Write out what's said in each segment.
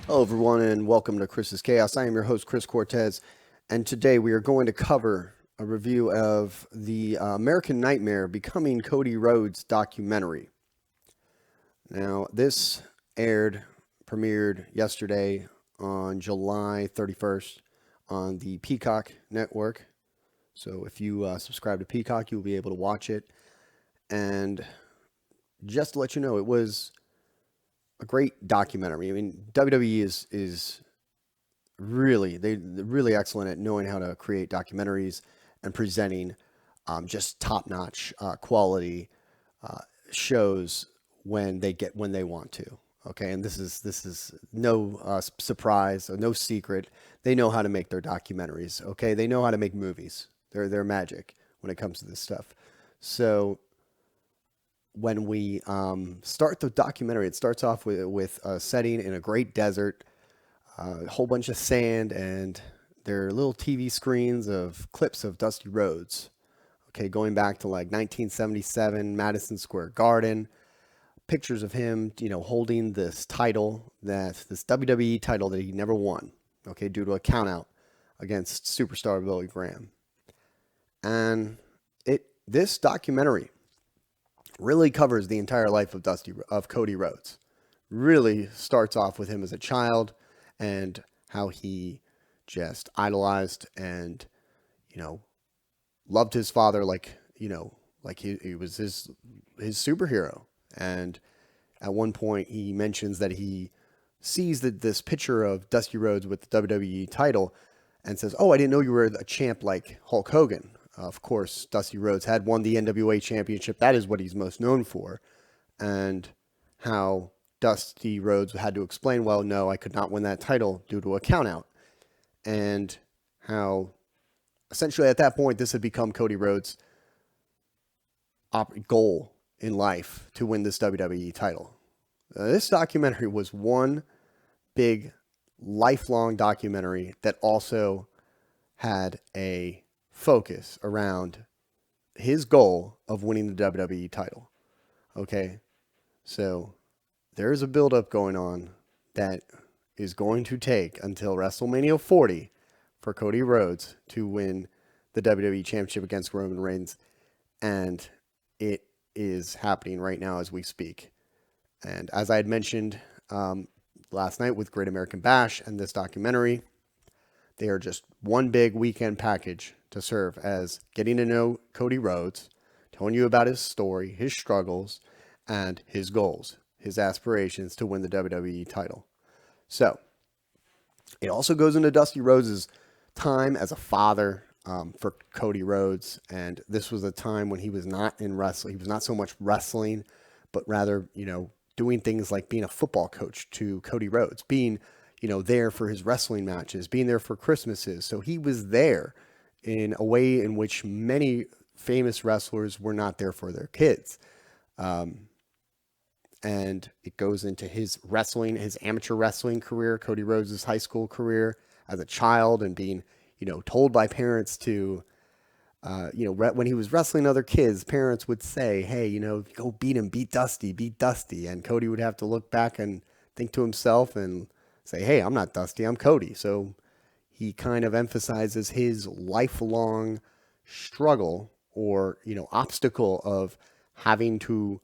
Hello, everyone, and welcome to Chris's Chaos. I am your host, Chris Cortez, and today we are going to cover a review of the American Nightmare Becoming Cody Rhodes documentary. Now, this premiered yesterday on July 31st on the Peacock Network. So if you subscribe to Peacock, you'll be able to watch it. And just to let you know, it was a great documentary. I mean, WWE is they're really excellent at knowing how to create documentaries and presenting just top-notch quality shows when they want to. Okay, and this is no surprise, no secret. They know how to make their documentaries. Okay, they know how to make movies. They're magic when it comes to this stuff. So when we start the documentary, it starts off with a setting in a great desert, a whole bunch of sand, and there are little TV screens of clips of Dusty Rhodes. Okay, going back to like 1977, Madison Square Garden, pictures of him, holding this WWE title that he never won. Okay, due to a countout against superstar Billy Graham, and this documentary really covers the entire life of Cody Rhodes. Really starts off with him as a child and how he just idolized and loved his father like he was his superhero. And at one point he mentions that he sees this picture of Dusty Rhodes with the WWE title and says, "Oh, I didn't know you were a champ like Hulk Hogan." Of course, Dusty Rhodes had won the NWA championship. That is what he's most known for. And how Dusty Rhodes had to explain, well, no, I could not win that title due to a countout. And how essentially at that point, this had become Cody Rhodes' goal in life to win this WWE title. This documentary was one big lifelong documentary that also had a focus around his goal of winning the WWE title. Okay, so there's a buildup going on that is going to take until WrestleMania 40 for Cody Rhodes to win the WWE Championship against Roman Reigns, and it is happening right now as we speak. And as I had mentioned last night with Great American Bash and this documentary, they are just one big weekend package to serve as getting to know Cody Rhodes, telling you about his story, his struggles, and his goals, his aspirations to win the WWE title. So, it also goes into Dusty Rhodes' time as a father for Cody Rhodes, and this was a time when he was not in wrestling. He was not so much wrestling, but rather, doing things like being a football coach to Cody Rhodes, being there for his wrestling matches, being there for Christmases. So he was there in a way in which many famous wrestlers were not there for their kids. And it goes into his amateur wrestling career, Cody Rhodes' high school career as a child, and being, told by parents to, when he was wrestling other kids, parents would say, "Hey, go beat him, beat Dusty." And Cody would have to look back and think to himself and say, "Hey, I'm not Dusty, I'm Cody." So he kind of emphasizes his lifelong struggle or, obstacle of having to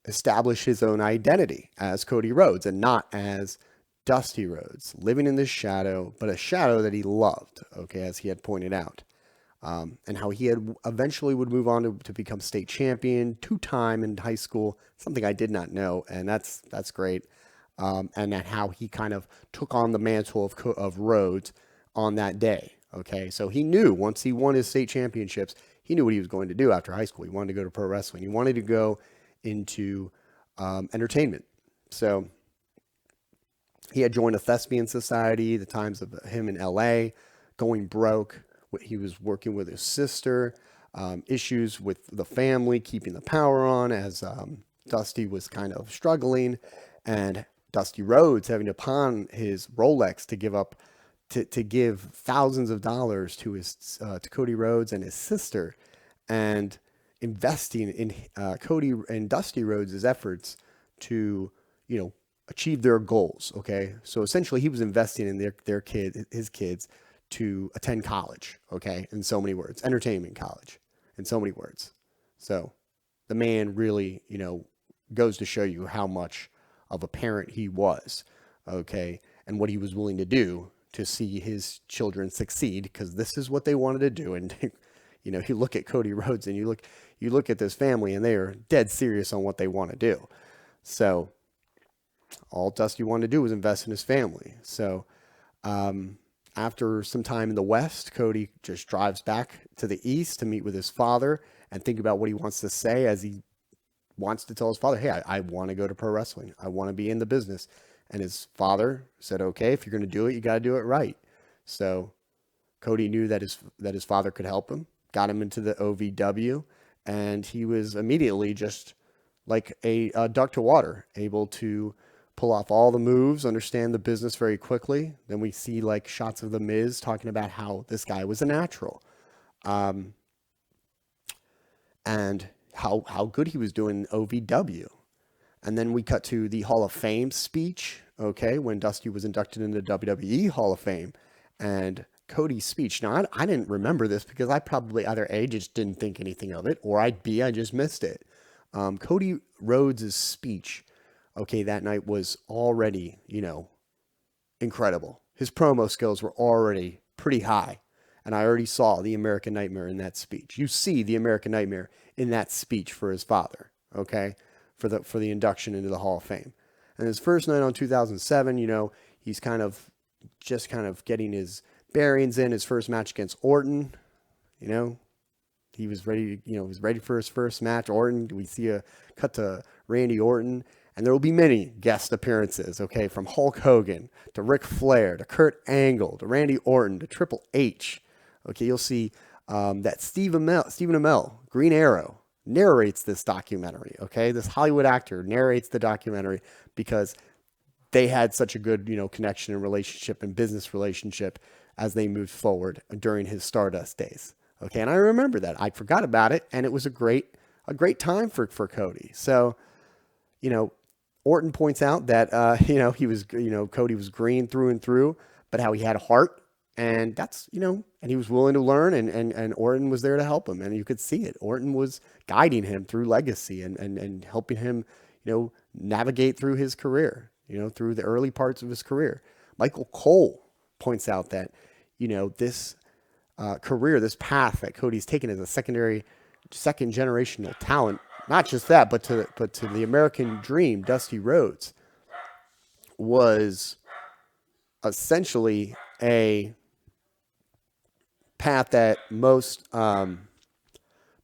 establish his own identity as Cody Rhodes and not as Dusty Rhodes, living in this shadow, but a shadow that he loved, okay, as he had pointed out. And how he had eventually would move on to become state champion 2-time in high school, something I did not know, and that's great. And that how he kind of took on the mantle of Rhodes on that day. Okay, so he knew once he won his state championships, he knew what he was going to do after high school. He wanted to go to pro wrestling. He wanted to go into entertainment. So he had joined a thespian society, the times of him in LA, going broke. He was working with his sister, issues with the family, keeping the power on as Dusty was kind of struggling, and Dusty Rhodes having to pawn his Rolex to give thousands of dollars to Cody Rhodes and his sister, and investing in Cody and Dusty Rhodes' efforts to achieve their goals. Okay, so essentially he was investing in his kids to attend college. Okay, in so many words, entertainment college, in so many words. So the man really, goes to show you how much of a parent he was. Okay, and what he was willing to do to see his children succeed, because this is what they wanted to do. And you look at Cody Rhodes and you look at this family, and they are dead serious on what they want to do. So all Dusty wanted to do was invest in his family. So after some time in the West, Cody just drives back to the East to meet with his father and think about what he wants to say, as he wants to tell his father, hey, I want to go to pro wrestling. I want to be in the business. And his father said, okay, if you're going to do it, you got to do it right. So Cody knew that his father could help him, got him into the OVW, and he was immediately just like a duck to water, able to pull off all the moves, understand the business very quickly. Then we see like shots of The Miz talking about how this guy was a natural. And how good he was doing in OVW. And then we cut to the Hall of Fame speech, okay, when Dusty was inducted into the WWE Hall of Fame. And Cody's speech. Now, I didn't remember this because I probably either A, just didn't think anything of it, or B, I just missed it. Cody Rhodes' speech, okay, that night was already, incredible. His promo skills were already pretty high. And I already saw the American Nightmare in that speech. You see the American Nightmare in that speech for his father, okay, for the induction into the Hall of Fame. And his first night on 2007, he's kind of getting his bearings in. His first match against Orton, he was ready. He was ready for his first match. Orton, we see a cut to Randy Orton, and there will be many guest appearances. Okay, from Hulk Hogan to Ric Flair to Kurt Angle to Randy Orton to Triple H. Okay, you'll see that Stephen Amell, Green Arrow, narrates this documentary. Okay, this Hollywood actor narrates the documentary because they had such a good, connection and relationship and business relationship as they moved forward during his Stardust days. Okay, and I remember that. I forgot about it, and it was a great time for Cody. So, Orton points out that he was, Cody was green through and through, but how he had a heart. And that's, and he was willing to learn, and Orton was there to help him. And you could see it. Orton was guiding him through legacy and helping him, navigate through his career, through the early parts of his career. Michael Cole points out that, this career, this path that Cody's taken as a second generational talent, not just that, but to the American Dream, Dusty Rhodes, was essentially a path that most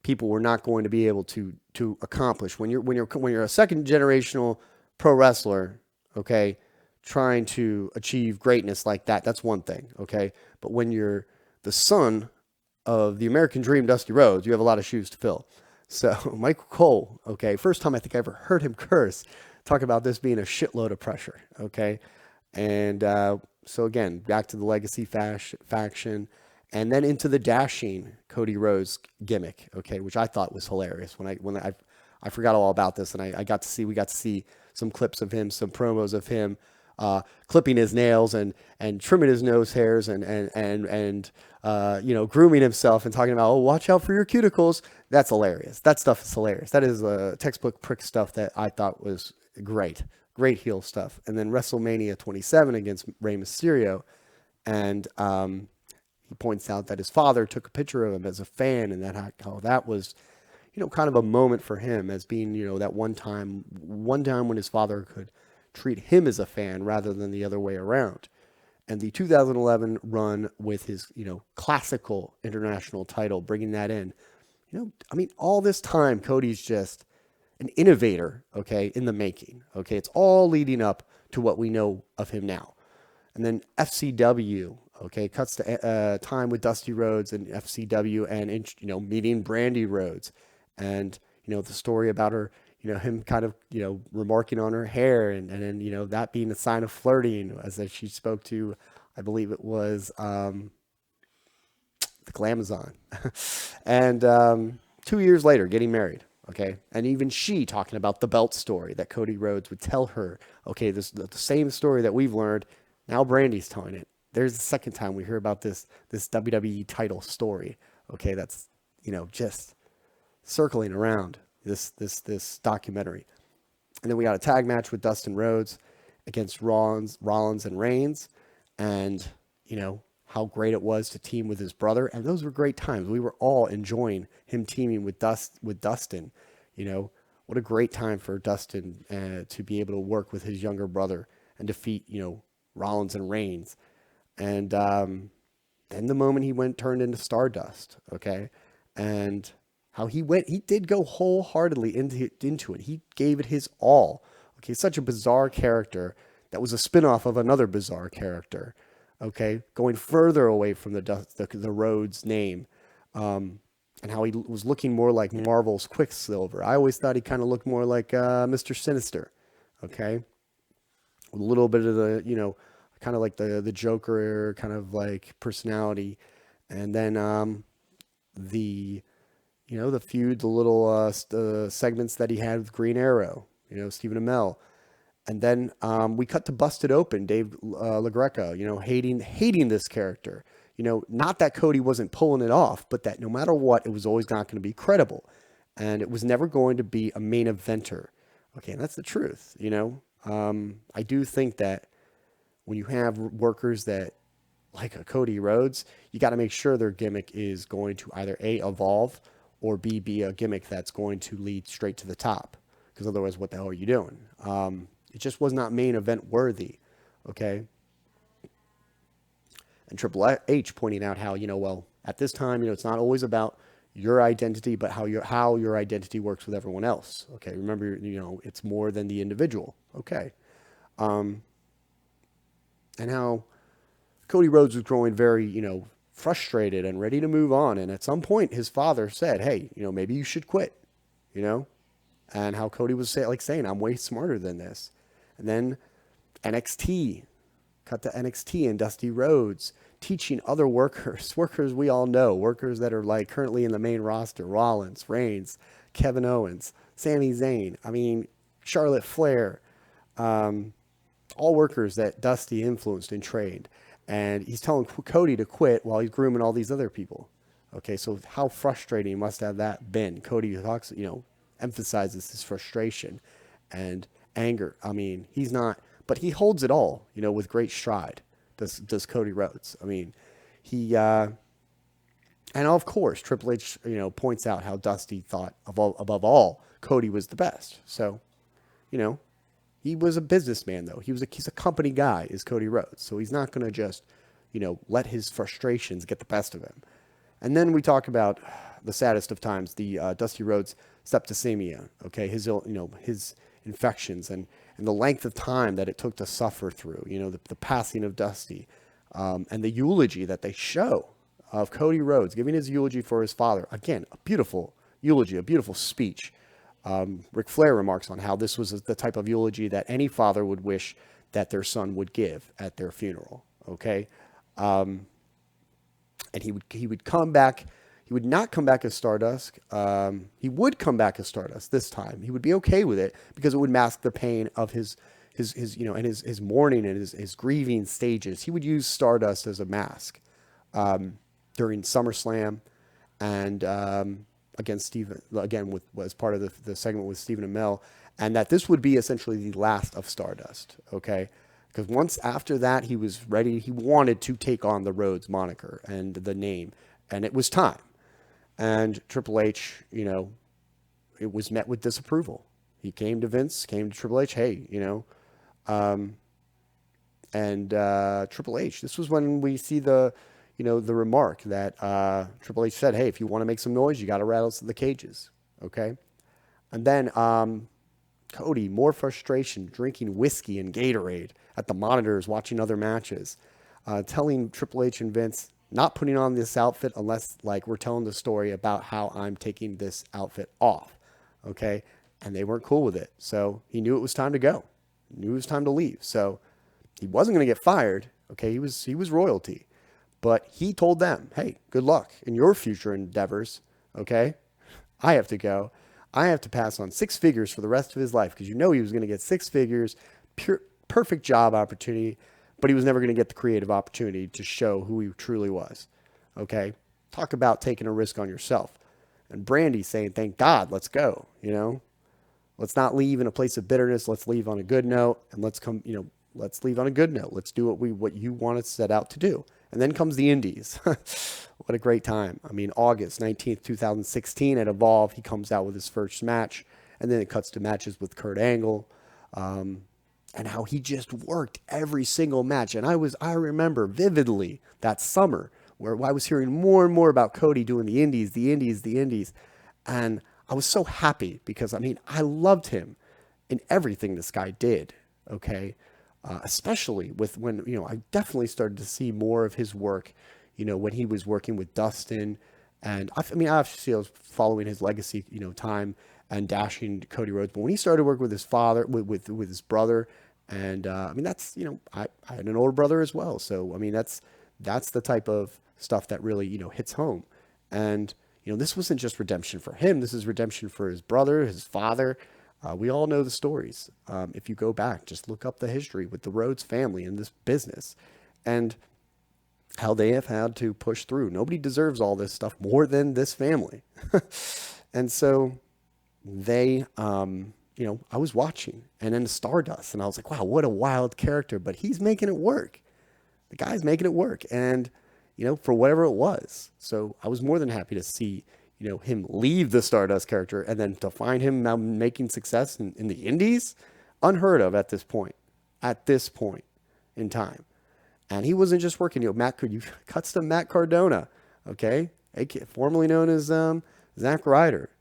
people were not going to be able to accomplish. When you're a second generational pro wrestler, okay, trying to achieve greatness like that, that's one thing, okay. But when you're the son of the American Dream, Dusty Rhodes, you have a lot of shoes to fill. So Michael Cole, okay, first time I think I ever heard him curse, talk about this being a shitload of pressure, okay. And so again, back to the legacy faction, and then into the dashing Cody Rhodes gimmick, okay, which I thought was hilarious. When I forgot all about this, and we got to see some clips of him, some promos of him clipping his nails and trimming his nose hairs and grooming himself and talking about, oh, watch out for your cuticles. That's hilarious. That stuff is hilarious. That is textbook prick stuff that I thought was great heel stuff. And then WrestleMania 27 against Rey Mysterio, and he points out that his father took a picture of him as a fan, and how that was, kind of a moment for him as being, that one time when his father could treat him as a fan rather than the other way around. And the 2011 run with his, classical international title, bringing that in, all this time, Cody's just an innovator, okay, in the making, okay. It's all leading up to what we know of him now. And then FCW, okay, cuts to time with Dusty Rhodes and FCW, and meeting Brandi Rhodes, and the story about her, him kind of remarking on her hair, and then that being a sign of flirting, as she spoke to, I believe it was the Glamazon, and 2 years later getting married. Okay. And even she talking about the belt story that Cody Rhodes would tell her, okay, this the same story that we've learned. Now Brandi's telling it. There's the second time we hear about this WWE title story. Okay. That's, just circling around this documentary. And then we got a tag match with Dustin Rhodes against Rollins and Reigns. And, how great it was to team with his brother. And those were great times. We were all enjoying him teaming with Dustin. What a great time for Dustin to be able to work with his younger brother and defeat, Rollins and Reigns. And then the moment he turned into Stardust, okay? And how he did go wholeheartedly into it. He gave it his all. Okay, such a bizarre character that was a spinoff of another bizarre character. Okay, going further away from the Rhodes name, and how he was looking more like Marvel's Quicksilver. I always thought he kind of looked more like Mr. Sinister. Okay, with a little bit of the kind of like the Joker kind of like personality, and then the the feud, the little segments that he had with Green Arrow, Stephen Amell. And then we cut to Busted Open, Dave LaGreca, hating this character. Not that Cody wasn't pulling it off, but that no matter what, it was always not going to be credible. And it was never going to be a main eventer. Okay, and that's the truth, I do think that when you have workers that, like a Cody Rhodes, you got to make sure their gimmick is going to either A, evolve, or B, be a gimmick that's going to lead straight to the top. Because otherwise, what the hell are you doing? It just was not main event worthy, okay? And Triple H pointing out how, well, at this time, it's not always about your identity, but how your identity works with everyone else, okay? Remember, it's more than the individual, okay? And how Cody Rhodes was growing very, frustrated and ready to move on. And at some point, his father said, hey, maybe you should quit, and how Cody was saying, I'm way smarter than this. And then NXT, cut to NXT and Dusty Rhodes teaching other workers we all know, workers that are like currently in the main roster, Rollins, Reigns, Kevin Owens, Sami Zayn, Charlotte Flair, all workers that Dusty influenced and trained. And he's telling Cody to quit while he's grooming all these other people. Okay, so how frustrating must have that been? Cody talks, emphasizes his frustration and anger. He's not, but he holds it all, with great stride. Does Cody Rhodes? He, and of course, Triple H, points out how Dusty thought above all, Cody was the best. So, he was a businessman though. He's a company guy, is Cody Rhodes. So he's not going to just, let his frustrations get the best of him. And then we talk about the saddest of times, the Dusty Rhodes septicemia. Okay, his infections and the length of time that it took to suffer through. The passing of Dusty, and the eulogy that they show of Cody Rhodes giving his eulogy for his father. Again, a beautiful eulogy, a beautiful speech. Ric Flair remarks on how this was the type of eulogy that any father would wish that their son would give at their funeral. Okay. And he would come back. He would not come back as Stardust. He would come back as Stardust this time. He would be okay with it because it would mask the pain of his and his mourning and his grieving stages. He would use Stardust as a mask during SummerSlam and against Stephen, again, as part of the segment with Stephen Amell, and that this would be essentially the last of Stardust, okay? Because once after that, he was ready. He wanted to take on the Rhodes moniker and the name, and it was time. And Triple H, it was met with disapproval. He came to Vince, came to Triple H, hey, and Triple H, this was when we see the remark that Triple H said, hey, if you want to make some noise, you got to rattle the cages, okay? And then Cody, more frustration, drinking whiskey and Gatorade at the monitors, watching other matches, telling Triple H and Vince, not putting on this outfit unless, we're telling the story about how I'm taking this outfit off, okay? And they weren't cool with it. So he knew it was time to go. He knew it was time to leave. So he wasn't going to get fired, okay? He was royalty. But he told them, hey, good luck in your future endeavors, okay? I have to go. I have to pass on 6 figures for the rest of his life because he was going to get 6 figures, perfect job opportunity, but he was never going to get the creative opportunity to show who he truly was. Okay? Talk about taking a risk on yourself. And Brandi saying, thank God, let's go, Let's not leave in a place of bitterness. Let's leave on a good note, and let's leave on a good note. Let's do what you want to set out to do. And then comes the Indies. What a great time. I mean, August 19th, 2016 at Evolve, he comes out with his first match, and then it cuts to matches with Kurt Angle, and how he just worked every single match. And I remember vividly that summer where I was hearing more and more about Cody doing the Indies, and I was so happy because, I loved him in everything this guy did, okay? Especially with when, I definitely started to see more of his work, when he was working with Dustin. And obviously I was following his legacy, time and dashing Cody Rhodes. But when he started working with his father, with his brother, and that's, I had an older brother as well. So, that's the type of stuff that really, hits home. And, this wasn't just redemption for him. This is redemption for his brother, his father. We all know the stories. If you go back, just look up the history with the Rhodes family in this business and how they have had to push through. Nobody deserves all this stuff more than this family. And so they, I was watching, and then Stardust, and I was like, wow, what a wild character, but he's making it work. The guy's making it work. And, for whatever it was. So I was more than happy to see, him leave the Stardust character and then to find him now making success in the Indies, unheard of at this point in time. And he wasn't just working, cuts to Matt Cardona, okay? Formerly known as Zack Ryder.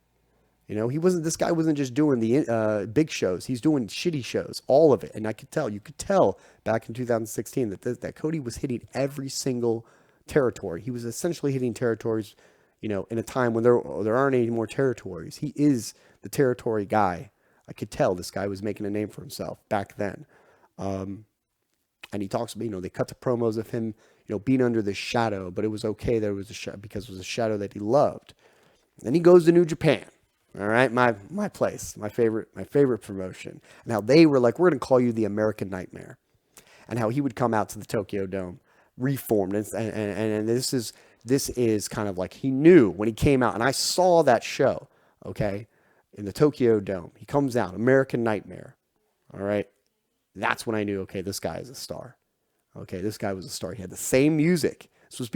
This guy wasn't just doing the big shows. He's doing shitty shows, all of it. And you could tell back in 2016 that Cody was hitting every single territory. He was essentially hitting territories, in a time when there aren't any more territories. He is the territory guy. I could tell this guy was making a name for himself back then. And he talks about, they cut the promos of him, being under the shadow, but it was okay that it was because it was a shadow that he loved. Then he goes to New Japan. All right, my place, my favorite promotion. And how they were like, we're going to call you the American Nightmare. And how he would come out to the Tokyo Dome reformed. And this is kind of like he knew when he came out. And I saw that show, okay, in the Tokyo Dome. He comes out, American Nightmare. All right. That's when I knew, okay, this guy is a star. Okay, this guy was a star. He had the same music. This was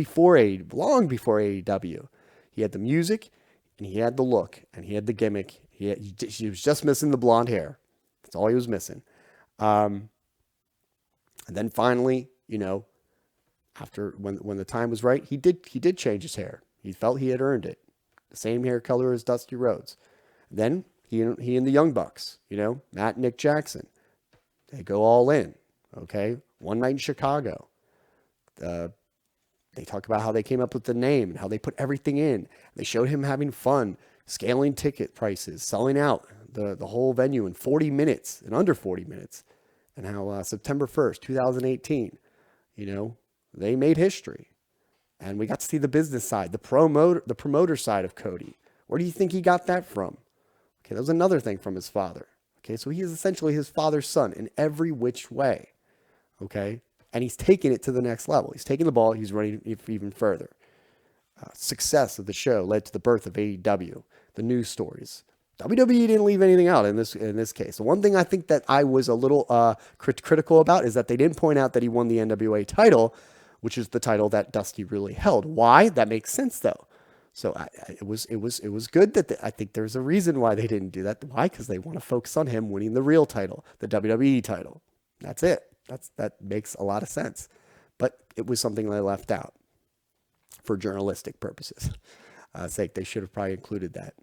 long before AEW. He had the music, and he had the look, and he had the gimmick. He was just missing the blonde hair. That's all he was missing. And then finally, after when the time was right, he did change his hair. He felt he had earned it. The same hair color as Dusty Rhodes. Then he and the Young Bucks, Matt and Nick Jackson, they go all in. Okay, one night in Chicago. They talk about how they came up with the name and how they put everything in. They showed him having fun, scaling ticket prices, selling out the whole venue in 40 minutes, in under 40 minutes. And how September 1st, 2018, they made history. And we got to see the business side, the promoter side of Cody. Where do you think he got that from? Okay, that was another thing from his father. Okay, so he is essentially his father's son in every which way. Okay, and he's taking it to the next level. He's taking the ball. He's running even further. Success of the show led to the birth of AEW, the news stories. WWE didn't leave anything out in this case. The one thing I think that I was a little critical about is that they didn't point out that he won the NWA title, which is the title that Dusty really held. Why? That makes sense though. So it was good that I think there's a reason why they didn't do that. Why? Because they want to focus on him winning the real title, the WWE title. That's it. That makes a lot of sense. But it was something they left out for journalistic purposes. Sake, they should have probably included that.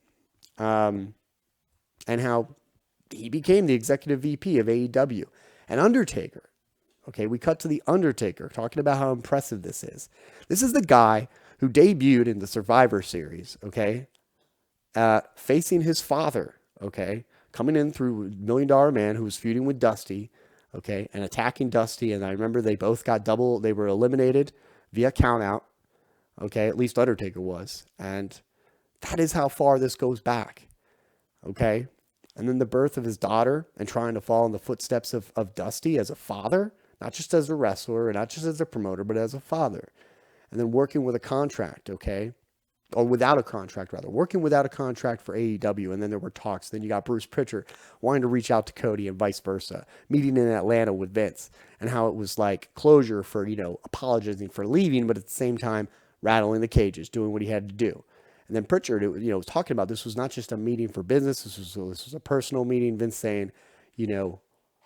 And how he became the executive VP of AEW. And Undertaker. Okay, we cut to the Undertaker talking about how impressive this is. This is the guy who debuted in the Survivor Series, okay, facing his father, okay, coming in through $1 Million Man who was feuding with Dusty, okay, and attacking Dusty. And I remember they both got they were eliminated via countout, okay, at least Undertaker was. And that is how far this goes back, Okay. And then the birth of his daughter and trying to follow in the footsteps of Dusty as a father, not just as a wrestler and not just as a promoter, but as a father. And then working with a contract, okay? Or without a contract, rather. Working without a contract for AEW. And then there were talks. Then you got Bruce Prichard wanting to reach out to Cody and vice versa. Meeting in Atlanta with Vince. And how it was like closure for, apologizing for leaving, but at the same time, rattling the cages, doing what he had to do. And then Prichard, was talking about this was not just a meeting for business. This was a personal meeting. Vince saying,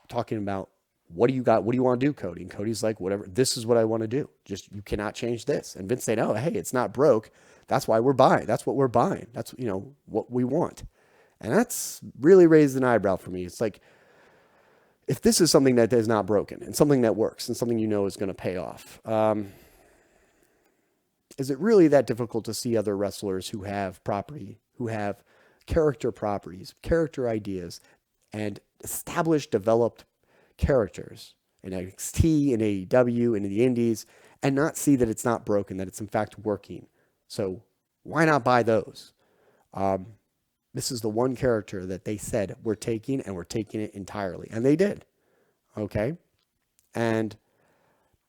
talking about, what do you got? What do you want to do, Cody? And Cody's like, whatever. This is what I want to do. Just, you cannot change this. And Vince saying, oh, hey, it's not broke. That's why we're buying. That's what we're buying. That's, what we want. And that's really raised an eyebrow for me. It's like, if this is something that is not broken and something that works and something is going to pay off, is it really that difficult to see other wrestlers who have property, who have character properties, character ideas, and established, developed characters in NXT, in AEW, and in the Indies, and not see that it's not broken, that it's in fact working? So why not buy those? This is the one character that they said we're taking, and we're taking it entirely. And they did. Okay? And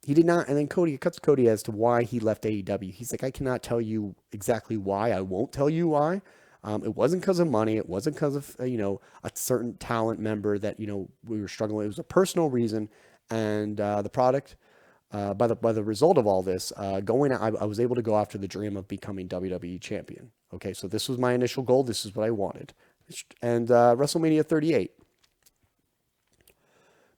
he did not, and then Cody cuts Cody as to why he left AEW. He's like, I cannot tell you exactly why. I won't tell you why. It wasn't because of money. It wasn't because of, a certain talent member that, we were struggling. It was a personal reason. And the product, by the result of all this, I was able to go after the dream of becoming WWE champion. Okay, so this was my initial goal. This is what I wanted. And WrestleMania 38.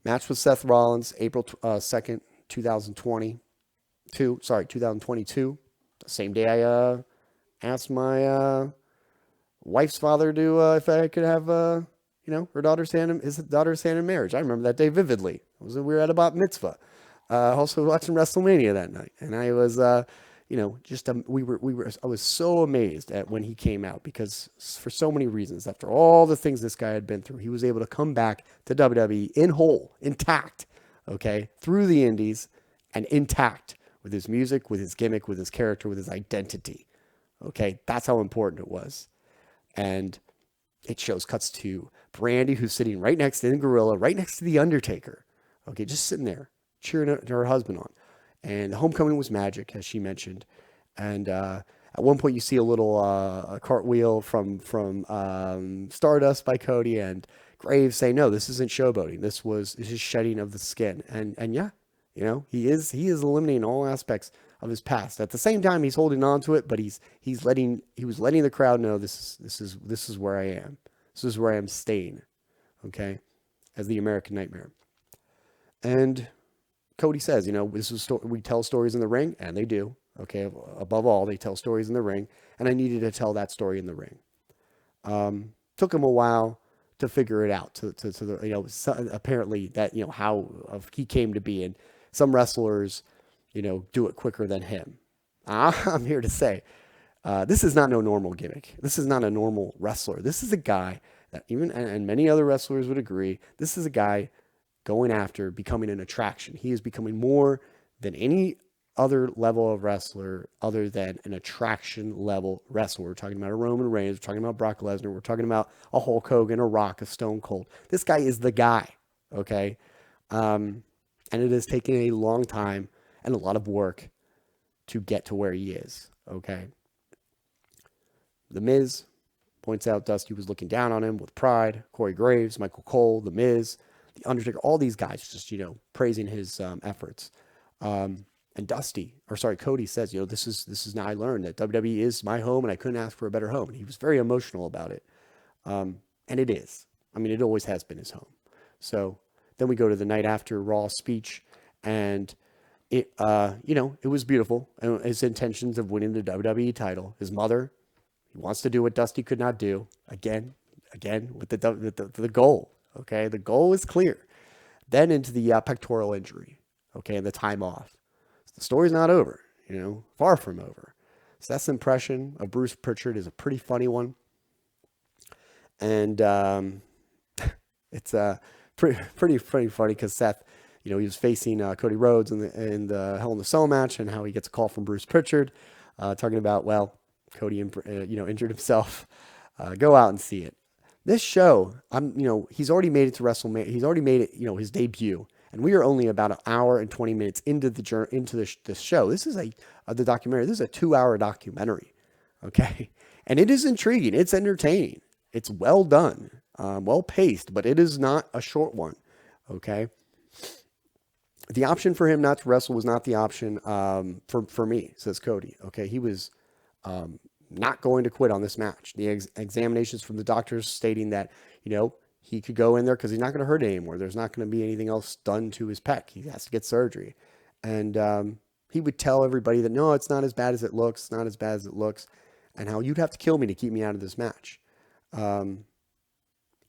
Match with Seth Rollins, April 2nd, 2022. Same day I asked my wife's father to if I could have her daughter's hand in marriage. I remember that day vividly. We were at a bat mitzvah. Also watching WrestleMania that night, and I was I was so amazed at when he came out, because for so many reasons, after all the things this guy had been through, he was able to come back to WWE in whole, intact, okay, through the indies, and intact with his music, with his gimmick, with his character, with his identity. Okay, that's how important it was. And it shows cuts to Brandi, who's sitting right next to the gorilla, right next to the Undertaker. Okay, just sitting there, cheering her husband on. And the homecoming was magic, as she mentioned. And at one point, you see a little a cartwheel from Stardust by Cody, and Graves say, "No, this isn't showboating. This is shedding of the skin." And yeah, he is eliminating all aspects of his past. At the same time, he's holding on to it, but he was letting the crowd know this is where I am. This is where I am staying. Okay, as the American Nightmare. And Cody says, we tell stories in the ring, and they do. Okay, above all, they tell stories in the ring, and I needed to tell that story in the ring. Took him a while to figure it out. Apparently that how he came to be, and some wrestlers, do it quicker than him. I'm here to say, this is not no normal gimmick. This is not a normal wrestler. This is a guy that and many other wrestlers would agree. This is a guy going after becoming an attraction. He is becoming more than any other level of wrestler other than an attraction level wrestler. We're talking about a Roman Reigns. We're talking about Brock Lesnar. We're talking about a Hulk Hogan, a Rock, a Stone Cold. This guy is the guy, okay? And it has taken a long time and a lot of work to get to where he is, okay? The Miz points out Dusty was looking down on him with pride. Corey Graves, Michael Cole, The Miz, The Undertaker, all these guys just, praising his efforts. And Cody says, this is now I learned that WWE is my home and I couldn't ask for a better home. And he was very emotional about it. And it is. It always has been his home. So then we go to the night after Raw speech, and it was beautiful. And his intentions of winning the WWE title, his mother, he wants to do what Dusty could not do again with the goal. Okay, the goal is clear. Then into the pectoral injury, okay, and the time off. So the story's not over, far from over. Seth's impression of Bruce Prichard is a pretty funny one. And it's pretty funny because Seth, he was facing Cody Rhodes in the Hell in the Cell match, and how he gets a call from Bruce Prichard talking about, Cody injured himself. Go out and see it. This show, he's already made it to WrestleMania. He's already made it, his debut, and we are only about an hour and 20 minutes into this show. This is the documentary. This is a 2-hour documentary, okay, and it is intriguing. It's entertaining. It's well done, well paced, but it is not a short one, okay. The option for him not to wrestle was not the option for me, says Cody. Okay, he was not going to quit on this match. The examinations from the doctors stating that, he could go in there because he's not going to hurt it anymore. There's not going to be anything else done to his pec. He has to get surgery. And he would tell everybody that, no, it's not as bad as it looks. It's not as bad as it looks. And how you'd have to kill me to keep me out of this match. And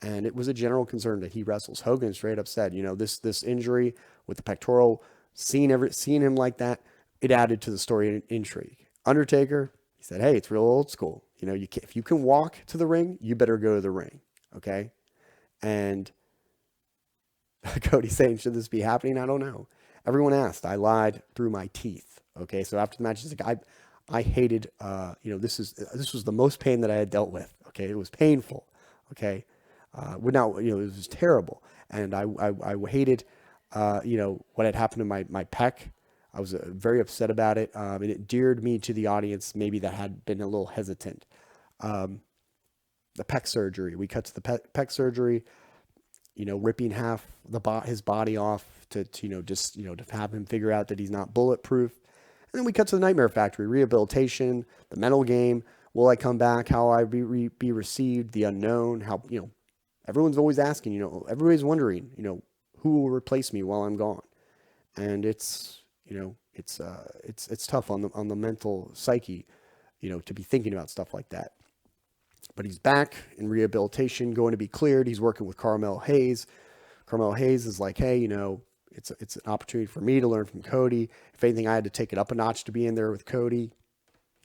it was a general concern that he wrestles. Hogan straight up said, this injury with the pectoral, seeing him like that, it added to the story and intrigue. Undertaker, he said, hey, it's real old school. If you can walk to the ring, you better go to the ring. Okay. And Cody saying, should this be happening? I don't know. Everyone asked. I lied through my teeth. Okay. So after the match, he's like, I hated, this was the most pain that I had dealt with. Okay. It was painful. Okay. It was terrible. And I hated, what had happened to my pec. I was very upset about it. And it endeared me to the audience, maybe that had been a little hesitant. The pec surgery, we cut to the pec surgery, ripping half his body off to have him figure out that he's not bulletproof. And then we cut to the Nightmare Factory, rehabilitation, the mental game. Will I come back? How will I be received? The unknown. How, everyone's always asking, everybody's wondering, who will replace me while I'm gone? And it's tough on the mental psyche, to be thinking about stuff like that. But he's back in rehabilitation, going to be cleared. He's working with Carmelo Hayes. Carmelo Hayes is like, hey, it's an opportunity for me to learn from Cody. If anything, I had to take it up a notch to be in there with Cody,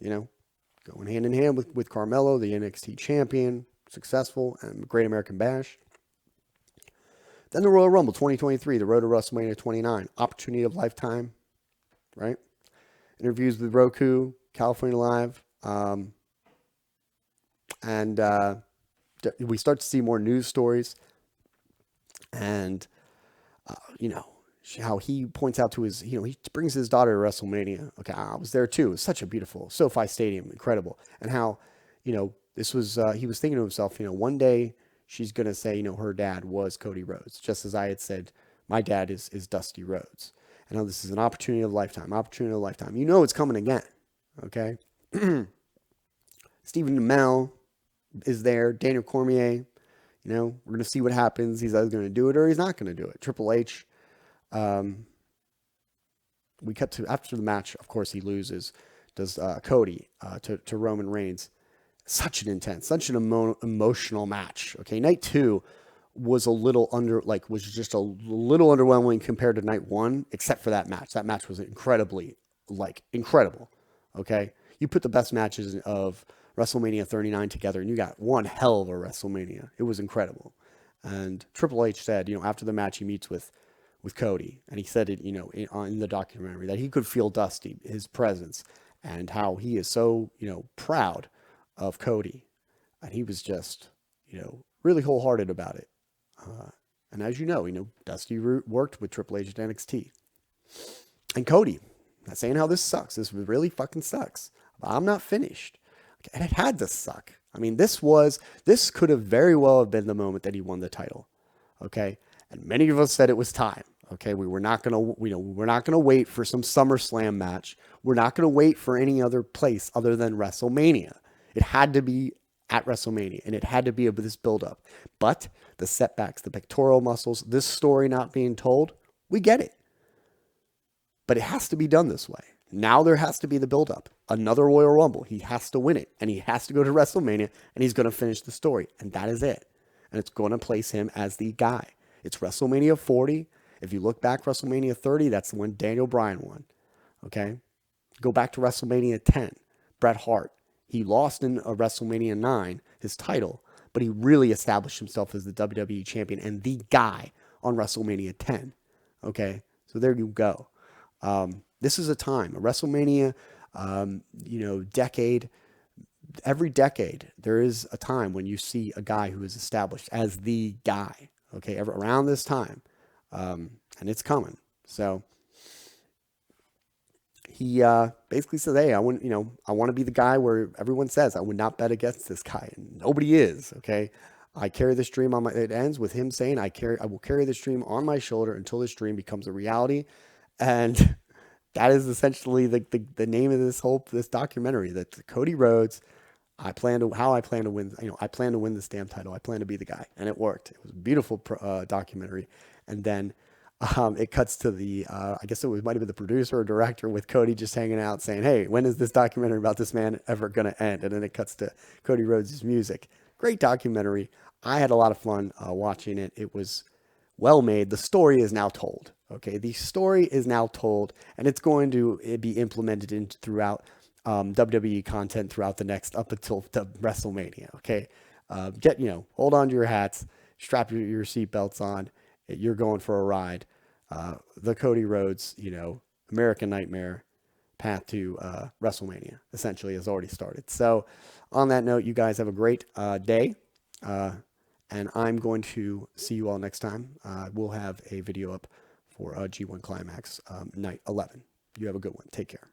going hand in hand with Carmelo, the NXT champion, successful, and Great American Bash. Then the Royal Rumble 2023, the road to WrestleMania 29, opportunity of lifetime, right? Interviews with Roku, California Live, and we start to see more news stories, and how he points out to his, he brings his daughter to WrestleMania. Okay, I was there too. It was such a beautiful SoFi Stadium, incredible, and how this was he was thinking to himself, one day she's gonna say, her dad was Cody Rhodes, just as I had said, my dad is Dusty Rhodes. And now this is an opportunity of a lifetime, it's coming again. Okay. Stephen Amell is there. Daniel Cormier, we're going to see what happens. He's either going to do it or he's not going to do it. Triple H, we cut to after the match. Of course, he loses. Does Cody to Roman Reigns. Such an emotional match. Okay. Night 2 was just a little underwhelming compared to night 1, except for that match. That match was incredible. Okay. You put the best matches of WrestleMania 39 together, and you got one hell of a WrestleMania. It was incredible. And Triple H said, after the match, he meets with Cody, and he said it, in the documentary, that he could feel Dusty, his presence, and how he is so, proud of Cody. And he was just, really wholehearted about it. And as you know, Dusty worked with Triple H at NXT. And Cody, not saying how this sucks. This really fucking sucks. But I'm not finished. Okay, and it had to suck. I mean, this could have very well have been the moment that he won the title. Okay. And many of us said it was time. Okay. We're not going to wait for some SummerSlam match. We're not going to wait for any other place other than WrestleMania. It had to be at WrestleMania, and it had to be this build-up. But the setbacks, the pectoral muscles, this story not being told, we get it. But it has to be done this way. Now there has to be the build-up. Another Royal Rumble. He has to win it, and he has to go to WrestleMania, and he's going to finish the story, and that is it. And it's going to place him as the guy. It's WrestleMania 40. If you look back, WrestleMania 30, that's when Daniel Bryan won. Okay? Go back to WrestleMania 10. Bret Hart. He lost in WrestleMania 9, his title, but he really established himself as the WWE champion and the guy on WrestleMania 10. Okay? So there you go. This is a time, a WrestleMania, decade. every decade, there is a time when you see a guy who is established as the guy, okay, around this time. And it's coming. So he basically says, hey, I want to be the guy where everyone says I would not bet against this guy, and nobody is, okay? I carry this dream on it ends with him saying, I will carry this dream on my shoulder until this dream becomes a reality. And that is essentially the name of this documentary, that Cody Rhodes, I plan to win. I plan to win this damn title. I plan to be the guy, and it worked. It was a beautiful documentary. And then it cuts to I guess might have been the producer or director with Cody just hanging out saying, hey, when is this documentary about this man ever going to end? And then it cuts to Cody Rhodes' music. Great documentary. I had a lot of fun watching it. It was well made. The story is now told. Okay, the story is now told, and it's going to be implemented throughout WWE content throughout the next up until the WrestleMania. Okay, hold on to your hats, strap your seatbelts on. You're going for a ride. The Cody Rhodes, American Nightmare path to WrestleMania essentially has already started. So, on that note, you guys have a great day. And I'm going to see you all next time. We'll have a video up for G1 Climax night 11. You have a good one. Take care.